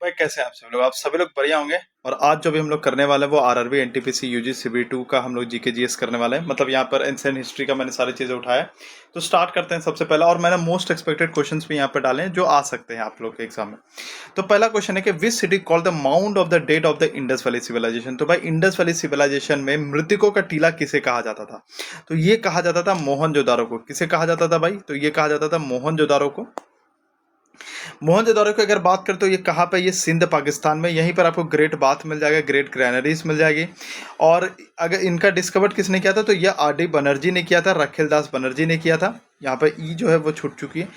भाई कैसे हैं आप सभी लोग बढ़िया होंगे। और आज जो भी हम लोग करने वाले हैं वो आरआरबी एनटीपीसी यूजी सीबी2 का हम लोग जीके जीएस करने वाले हैं। मतलब यहाँ पर एंशिएंट हिस्ट्री का मैंने सारी चीजें उठाया। तो स्टार्ट करते हैं सबसे पहला, और मैंने मोस्ट एक्सपेक्टेड क्वेश्चंस भी यहाँ पे डाले हैं जो आ सकते हैं आप लोग के एग्जाम में। तो पहला क्वेश्चन है कि which city called the mount of the dead of the Indus valley civilization. तो भाई इंडस वैली सिविलाइजेशन में मृतकों का टीला किसे कहा जाता था? तो ये कहा जाता था मोहनजोदारो को। किसे कहा जाता था भाई? तो ये कहा जाता था मोहनजोदारो को। मोहनजोदारो की अगर बात करें तो ये कहाँ पे, ये सिंध पाकिस्तान में। यहीं पर आपको ग्रेट बाथ मिल जाएगा, ग्रेट ग्रैनरीज मिल जाएगी। और अगर इनका डिस्कवर किसने किया था तो ये आर डी बनर्जी ने किया था, रखेल दास बनर्जी ने किया था। यहाँ पे ई जो है वो छूट चुकी है।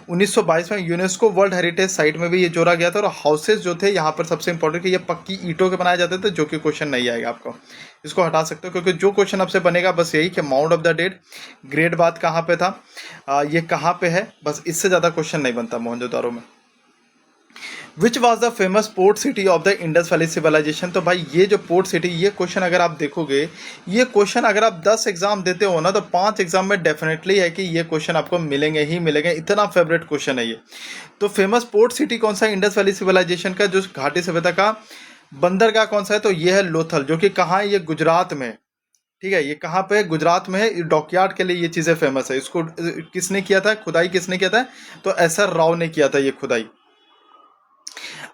1922 में यूनेस्को वर्ल्ड हेरिटेज साइट में भी ये जोड़ा गया था। और हाउसेज जो थे यहाँ पर सबसे इंपॉर्टेंट कि ये पक्की ईंटों के बनाए जाते थे, जो कि क्वेश्चन नहीं आएगा आपको, इसको हटा सकते हो, क्योंकि जो क्वेश्चन आपसे बनेगा बस यही कि mount of the dead, great bath कहाँ पे था, ये कहाँ पे है, बस इससे ज़्यादा क्वेश्चन नहीं बनता मोहनजोदारो में। Which was the famous port city of the Indus valley civilization. तो भाई ये जो पोर्ट सिटी, ये क्वेश्चन अगर आप देखोगे, ये क्वेश्चन अगर आप 10 एग्जाम देते हो ना तो 5 एग्जाम में डेफिनेटली है कि ये क्वेश्चन आपको मिलेंगे ही मिलेंगे, इतना फेवरेट क्वेश्चन है ये। तो फेमस पोर्ट सिटी कौन सा है इंडस वैली सिविलाइजेशन का, जो घाटी सभ्यता का बंदरगाह कौन सा है? तो ये है लोथल, जो कि कहाँ है? ये गुजरात में। ठीक है, ये कहाँ पे है? गुजरात में है। डॉकयार्ड के लिए ये चीज़ें फेमस है। इसको किसने किया था, खुदाई किसने किया था? तो एस आर राव ने किया था ये खुदाई।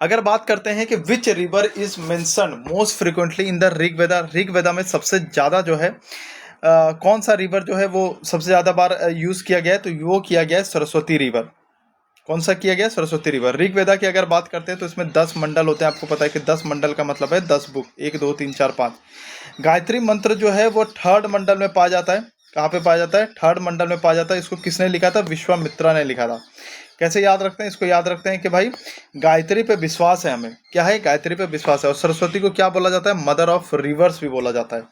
अगर बात करते हैं कि which river is mention most frequently in the Rigveda, Rigveda में सबसे ज़्यादा जो है कौन सा रिवर जो है वो सबसे ज़्यादा बार यूज़ किया गया है? तो वो किया गया है सरस्वती रिवर। कौन सा किया गया? सरस्वती रिवर। ऋग्वेदा की अगर बात करते हैं तो इसमें 10 मंडल होते हैं। आपको पता है कि 10 मंडल का मतलब है 10 बुक, 1 2 3 4 5। गायत्री मंत्र जो है वो 3rd मंडल में पाया जाता है। कहाँ पे पाया जाता है? 3rd मंडल में पाया जाता है। इसको किसने लिखा था? विश्वामित्रा ने लिखा था। कैसे याद रखते हैं इसको? याद रखते हैं कि भाई गायत्री पे विश्वास है हमें। क्या है? गायत्री पे विश्वास है। और सरस्वती को क्या बोला जाता है? मदर ऑफ रिवर्स भी बोला जाता है।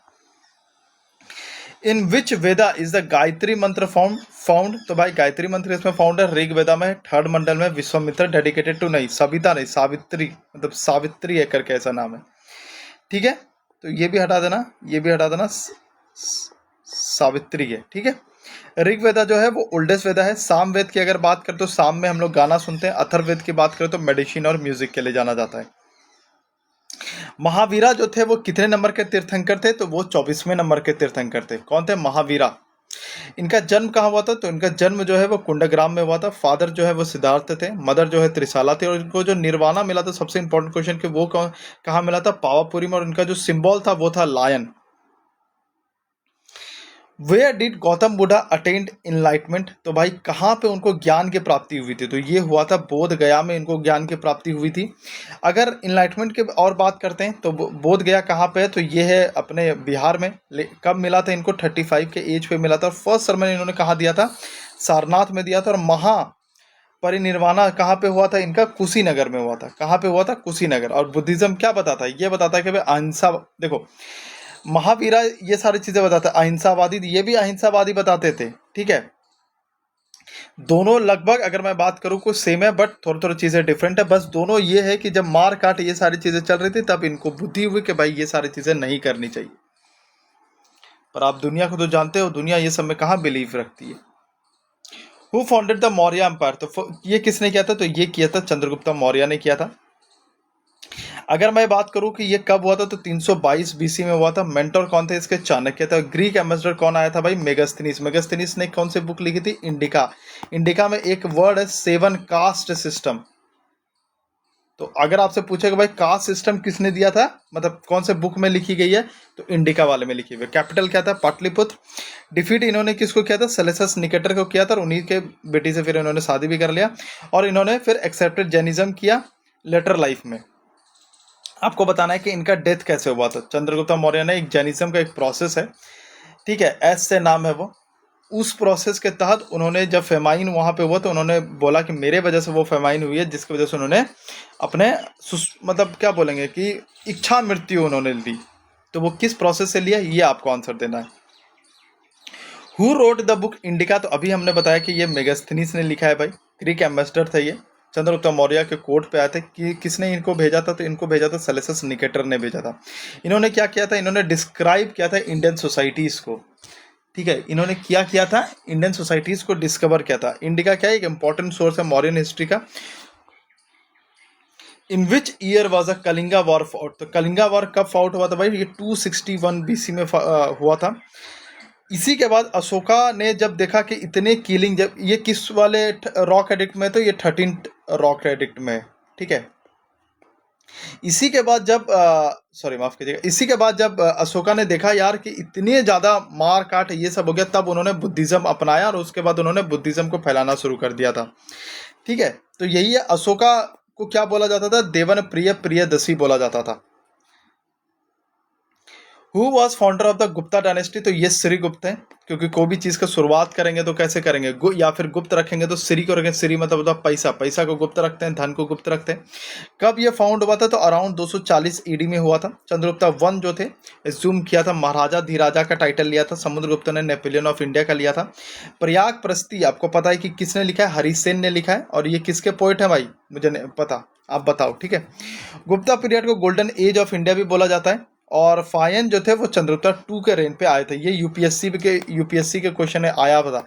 इन विच वेदा इज द गायत्री मंत्र फाउंड। तो भाई गायत्री मंत्र इसमें फाउंड है ऋग्वेदा में, 3rd मंडल में। विश्वामित्र डेडिकेटेड टू, नहीं सविता नहीं, सावित्री, मतलब सावित्री है करके ऐसा नाम है। ठीक है, तो ये भी हटा देना, ये भी हटा देना, सावित्री है। ठीक है, ऋग्वेदा जो है वो ओल्डेस्ट वेदा है। सामवेद की अगर बात करें तो साम में हम लोग गाना सुनते हैं। अथर्ववेद की बात करें तो मेडिसिन और म्यूजिक के लिए जाना जाता है। महावीरा जो थे वो कितने नंबर के तीर्थंकर थे? तो वो 24वें नंबर के तीर्थंकर थे। कौन थे? महावीरा। इनका जन्म कहाँ हुआ था? तो इनका जन्म जो है वो कुंडग्राम में हुआ था। फादर जो है वो सिद्धार्थ थे, मदर जो है त्रिशाला थी। और इनको जो निर्वाणा मिला था, सबसे इंपॉर्टेंट क्वेश्चन कि वो कहाँ मिला था? पावापुरी में। और इनका जो सिंबल था वो था lion. Where did Gautam Buddha attend enlightenment. तो भाई कहाँ पे उनको ज्ञान की प्राप्ति हुई थी? तो ये हुआ था बोध गया में, इनको ज्ञान की प्राप्ति हुई थी। अगर इनलाइटमेंट की और बात करते हैं तो बोध गया कहाँ पे है? तो ये है अपने बिहार में। कब मिला था इनको? 35 के एज पे मिला था। और फर्स्ट सरमन इन्होंने कहाँ दिया था? सारनाथ में दिया था। और महा परिनिर्वाणा कहाँ पे हुआ था इनका? कुशीनगर में हुआ था। कहाँ पे हुआ था? कुशीनगर। और बुद्धिज्म क्या बताता है? ये बताता है कि भाई अहिंसा, देखो महावीरा ये सारी चीजें बताता है। अहिंसावादी, ये भी अहिंसावादी बताते थे। ठीक है, दोनों लगभग अगर मैं बात करूं कुछ सेम है, बट थोड़ी थोड़ी चीजें डिफरेंट है। बस दोनों ये है कि जब मार काट ये सारी चीजें चल रही थी तब इनको बुद्धि हुई कि भाई ये सारी चीजें नहीं करनी चाहिए। पर आप दुनिया को तो जानते हो, दुनिया ये सब में कहाँ बिलीव रखती है। Who founded the Maurya empire. तो ये किसने किया था? तो ये किया था चंद्रगुप्त मौर्य ने किया था। अगर मैं बात करूं कि ये कब हुआ था तो 322 बीसी में हुआ था। मेंटोर कौन थे इसके? चाणक्य था। ग्रीक एम्बेसडर कौन आया था भाई? मेगास्थनीस। मेगास्थनीस ने कौन सी बुक लिखी थी? इंडिका। इंडिका में एक वर्ड है 7 कास्ट सिस्टम। तो अगर आपसे पूछेगा भाई कास्ट सिस्टम किसने दिया था, मतलब कौन से बुक में लिखी गई है, तो इंडिका वाले में लिखी हुई। कैपिटल क्या था? पाटलिपुत्र। डिफीट इन्होंने किसको किया था? सेलेसस निकेटर को किया था। और उन्हीं के बेटी से फिर इन्होंने शादी भी कर लिया। और इन्होंने फिर एक्सेप्टेड जैनिज्म किया लेटर लाइफ में। आपको बताना है कि इनका डेथ कैसे हुआ था। चंद्रगुप्त मौर्य ने, एक जैनिज्म का एक प्रोसेस है, ठीक है, एस से नाम है वो। उस प्रोसेस के तहत उन्होंने जब फेमाइन वहाँ पे हुआ तो उन्होंने बोला कि मेरे वजह से वो फेमाइन हुई है, जिसकी वजह से उन्होंने अपने मतलब क्या बोलेंगे कि इच्छा मृत्यु उन्होंने ली। तो वो किस प्रोसेस से लिया, ये आपको आंसर देना है। Who wrote the book indica. तो अभी हमने बताया कि ये मेगास्थनीस ने लिखा है भाई। ग्रीक एम्बेसडर थे ये, चंद्रगुप्त मौर्य के कोर्ट पे आए थे। कि किसने इनको भेजा था? तो इनको भेजा था सेलेसस निकेटर ने भेजा था। इन्होंने क्या किया था? इन्होंने डिस्क्राइब किया था इंडियन सोसाइटीज़ को। ठीक है, इन्होंने क्या किया था? इंडियन सोसाइटीज़ को डिस्कवर किया था। इंडिका क्या है? एक इंपॉर्टेंट सोर्स है मॉडर्न हिस्ट्री का। In which year was a Kalinga war fought? तो कलिंगा वॉर कब फाउट हुआ था भाई? ये 261 बीसी में हुआ था। इसी के बाद अशोका ने जब देखा कि इतने किलिंग, जब ये किस वाले रॉक एडिक्ट में, तो ये 13 रॉक एडिक्ट में, ठीक है। इसी के बाद जब सॉरी माफ कीजिएगा, इसी के बाद जब अशोका ने देखा यार कि इतने ज़्यादा मार काट ये सब हो गया, तब उन्होंने बुद्धिज़्म अपनाया और उसके बाद उन्होंने बुद्धिज़्म को फैलाना शुरू कर दिया था, ठीक है। तो यही है, अशोका को क्या बोला जाता था? देवन प्रिय प्रियदर्शी बोला जाता था। Who was founder of the Gupta dynasty? तो ये श्रीगुप्त हैं, क्योंकि कोई भी चीज़ का शुरुआत करेंगे तो कैसे करेंगे? या फिर गुप्त रखेंगे तो श्री को रखेंगे। श्री मतलब होता है पैसा, पैसा को गुप्त रखते हैं, धन को गुप्त रखते हैं। कब ये फाउंड हुआ था? तो अराउंड 240 ईडी में हुआ था। चंद्रगुप्ता वन जो थे, एज्यूम किया था, महाराजा धीराजा का टाइटल लिया था। समुद्रगुप्त ने नेपोलियन ऑफ इंडिया का लिया था। प्रयाग प्रस्ती आपको पता है कि किसने लिखा है? हरिसेन ने लिखा है। और ये किसके पोइट है भाई? मुझे नहीं पता, आप बताओ, ठीक है। गुप्ता पीरियड को गोल्डन एज ऑफ इंडिया भी बोला जाता है। और फायन जो थे वो चंद्रगुप्ता टू के रेन पे आए थे। ये यूपीएससी के क्वेश्चन में आया हुआ था,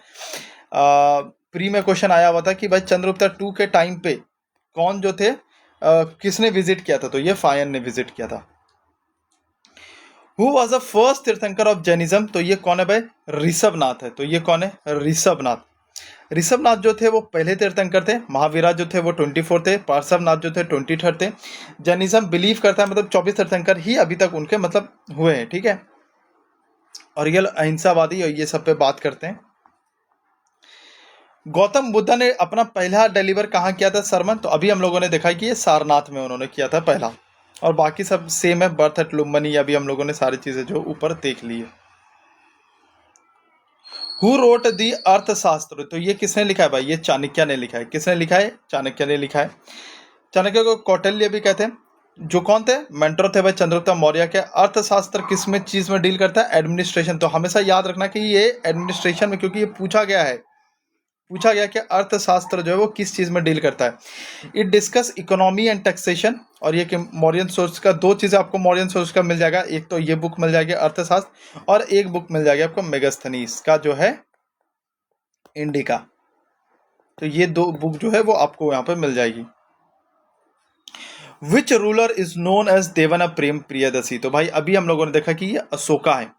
प्री में क्वेश्चन आया हुआ था कि भाई चंद्रगुप्ता टू के टाइम पे कौन जो थे, किसने विजिट किया था? तो ये फायन ने विजिट किया था। हु वॉज द फर्स्ट तीर्थंकर ऑफ जैनिज्म? तो ये कौन है भाई? ऋषभनाथ है। तो ये कौन है? ऋषभनाथ। ऋषभनाथ जो थे वो पहले तीर्थंकर थे। महावीरा जो थे वो 24 थे। पार्श्वनाथ जो थे 23 थे। जैनिज्म बिलीव करता है मतलब 24 तीर्थंकर ही अभी तक उनके मतलब हुए हैं, ठीक है। और ये अहिंसावादी और ये सब पे बात करते हैं। गौतम बुद्ध ने अपना पहला डिलीवर कहाँ किया था सरमन? तो अभी हम लोगों ने देखा कि ये सारनाथ में उन्होंने किया था पहला, और बाकी सब सेम है। बर्थ एट लुम्बिनी, अभी हम लोगों ने सारी चीजें जो ऊपर देख ली है। हु रोट दी अर्थशास्त्र? तो ये किसने लिखा है भाई? ये चाणक्य ने लिखा है। किसने लिखा है? चाणक्य ने लिखा है। चाणक्य को कौटिल्य भी कहते हैं। जो कौन थे? मेंटर थे भाई चंद्रगुप्त मौर्य के। अर्थशास्त्र किस में चीज में डील करता है? एडमिनिस्ट्रेशन। तो हमेशा याद रखना कि ये एडमिनिस्ट्रेशन में, क्योंकि ये पूछा गया कि अर्थशास्त्र जो है वो किस चीज में डील करता है। It discuss economy and taxation. और ये कि मौर्यन सोर्स का दो चीजें आपको मौर्यन सोर्स का मिल जाएगा, एक तो ये बुक मिल जाएगी अर्थशास्त्र, और एक बुक मिल जाएगी आपको मेगास्थनीज का जो है इंडिका। तो ये दो बुक जो है वो आपको यहाँ पे मिल जाएगी। Which ruler is known as Devanampriya Priyadarshi? तो भाई अभी हम लोगों ने देखा कि ये अशोका है।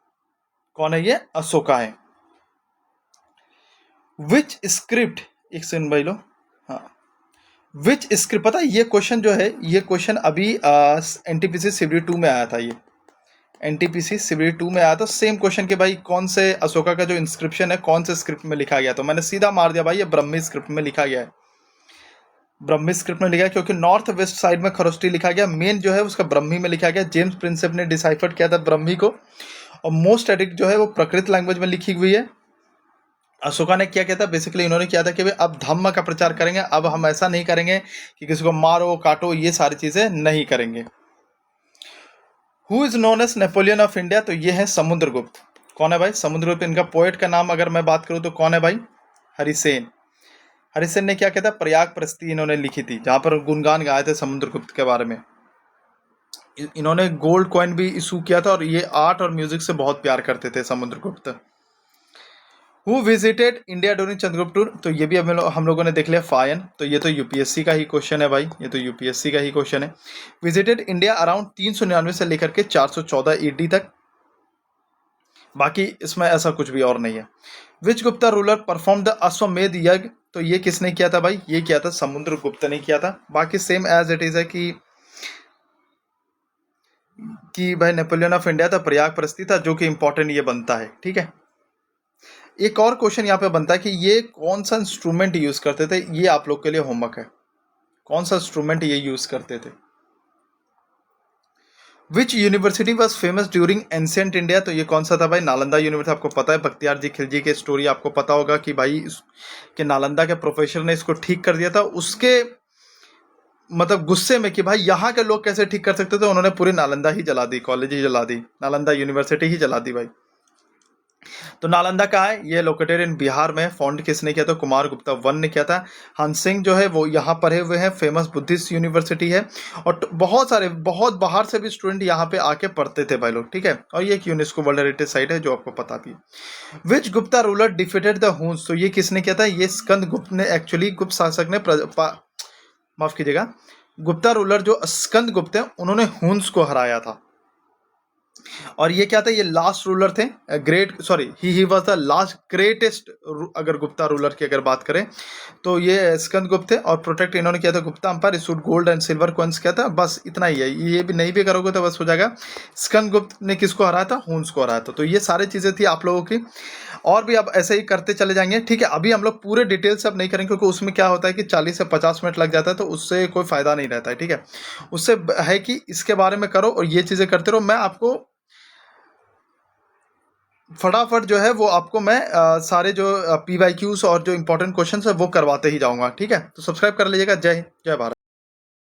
कौन है ये? अशोका है। विच स्क्रिप्ट, एक सेकंड भाई लो, हाँ, विच स्क्रिप्ट, पता है ये क्वेश्चन जो है, ये क्वेश्चन अभी एनटीपीसी सिवरी 2 में आया था। ये एनटीपीसी सिवरी 2 में आया था सेम क्वेश्चन के भाई कौन से अशोका का जो इंस्क्रिप्शन है कौन से स्क्रिप्ट में लिखा गया? तो मैंने सीधा मार दिया भाई, ये ब्रह्मी स्क्रिप्ट में लिखा गया है। ब्रह्मी स्क्रिप्ट में लिखा है क्योंकि नॉर्थ वेस्ट साइड में खरोष्टी लिखा गया, मेन जो है उसका ब्रह्मी में लिखा गया। जेम्स प्रिंसेप ने डिसाइफर किया था ब्रह्मी को। और मोस्ट एडिक्ट जो है वो प्रकृत लैंग्वेज में लिखी हुई है। अशोका ने क्या किया था? बेसिकली इन्होंने किया था कि भाई अब धम्म का प्रचार करेंगे, अब हम ऐसा नहीं करेंगे कि किसी को मारो काटो, ये सारी चीजें नहीं करेंगे। Who is known as Napoleon of India? तो ये है समुद्रगुप्त। कौन है भाई? समुद्रगुप्त। इनका पोएट का नाम अगर मैं बात करूं तो कौन है भाई? हरिसेन। हरिसेन ने क्या किया था? प्रयाग प्रस्ती इन्होंने लिखी थी, जहां पर गुणगान गाए थे समुद्रगुप्त के बारे में। इन्होंने गोल्ड कॉइन भी इशू किया था, और ये आर्ट और म्यूजिक से बहुत प्यार करते थे Samudragupta. Who visited India during Chandragupta tour? तो ये भी हम लोगों ने देख लिया, फायन। तो ये तो यूपीएससी का ही क्वेश्चन है भाई, ये तो यूपीएससी का ही क्वेश्चन है। विजिटेड इंडिया अराउंड 399 से लेकर के 414 ईडी तक। बाकी इसमें ऐसा कुछ भी और नहीं है। Which Gupta ruler perform the अश्वमेध यज्ञ? तो ये किसने किया था भाई? ये किया था समुद्रगुप्त ने किया था। बाकी सेम एज इट इज है कि भाई नेपोलियन ऑफ इंडिया था, प्रयाग प्रस्ती था, जो कि इंपॉर्टेंट ये बनता है, ठीक है। एक और क्वेश्चन यहाँ पे बनता है कि ये कौन सा इंस्ट्रूमेंट यूज करते थे? ये आप लोग के लिए होमवर्क है, कौन सा इंस्ट्रूमेंट ये यूज करते थे। Which university was famous during ancient India? तो ये कौन सा था भाई? नालंदा यूनिवर्सिटी। आपको पता है बख्तियार जी खिलजी की स्टोरी आपको पता होगा कि भाई कि नालंदा के प्रोफेसर ने इसको ठीक कर दिया था, उसके मतलब गुस्से में कि भाई यहाँ के लोग कैसे ठीक कर सकते थे, उन्होंने पूरी नालंदा ही जला दी, कॉलेज ही जला दी, नालंदा यूनिवर्सिटी ही जला दी भाई। तो नालंदा कहाँ है? ये लोकेटेड इन बिहार में। फाउंड किसने किया था? कुमार गुप्ता वन ने किया था। हंसिंग जो है वो यहाँ पढ़े हुए हैं, फेमस बुद्धिस्ट यूनिवर्सिटी है, और बहुत सारे बहुत बाहर से भी स्टूडेंट यहाँ पे आके पढ़ते थे भाई लोग, ठीक है। और ये एक यूनेस्को वर्ल्ड हेरिटेज साइट है जो आपको पता भी है। Which Gupta ruler defeated the Huns? तो ये किसने किया था? ये स्कंद गुप्त ने, एक्चुअली गुप्त शासक ने माफ कीजिएगा, गुप्ता रूलर जो स्कंद गुप्त है उन्होंने हुन्स को हराया था। और ये क्या था, ये लास्ट रूलर थे, great sorry he was the last greatest, अगर गुप्ता रूलर की अगर बात करें तो ये स्कंद गुप्त थे। और प्रोटेक्ट इन्होंने किया था Gupta umpire, issued gold and silver coins किया था, बस इतना ही है। ये भी नहीं भी करोगे तो बस हो जाएगा। स्कंद गुप्त ने किसको हराया था, हुन्स को हराया था। तो ये सारी चीज़ें थी आप लोगों की, और भी अब ऐसे ही करते चले जाएंगे, ठीक है। अभी हम लोग पूरे डिटेल से अब नहीं करेंगे क्योंकि उसमें क्या होता है कि 40 से 50 मिनट लग जाता है, तो उससे कोई फ़ायदा नहीं रहता है, ठीक है। उससे है कि इसके बारे में करो और ये चीज़ें करते रहो। मैं आपको फटाफट जो है वो आपको मैं सारे जो PYQs और जो इंपॉर्टेंट क्वेश्चन है वो करवाते ही जाऊंगा, ठीक है। तो सब्सक्राइब कर लीजिएगा। जय हिंद, जय भारत।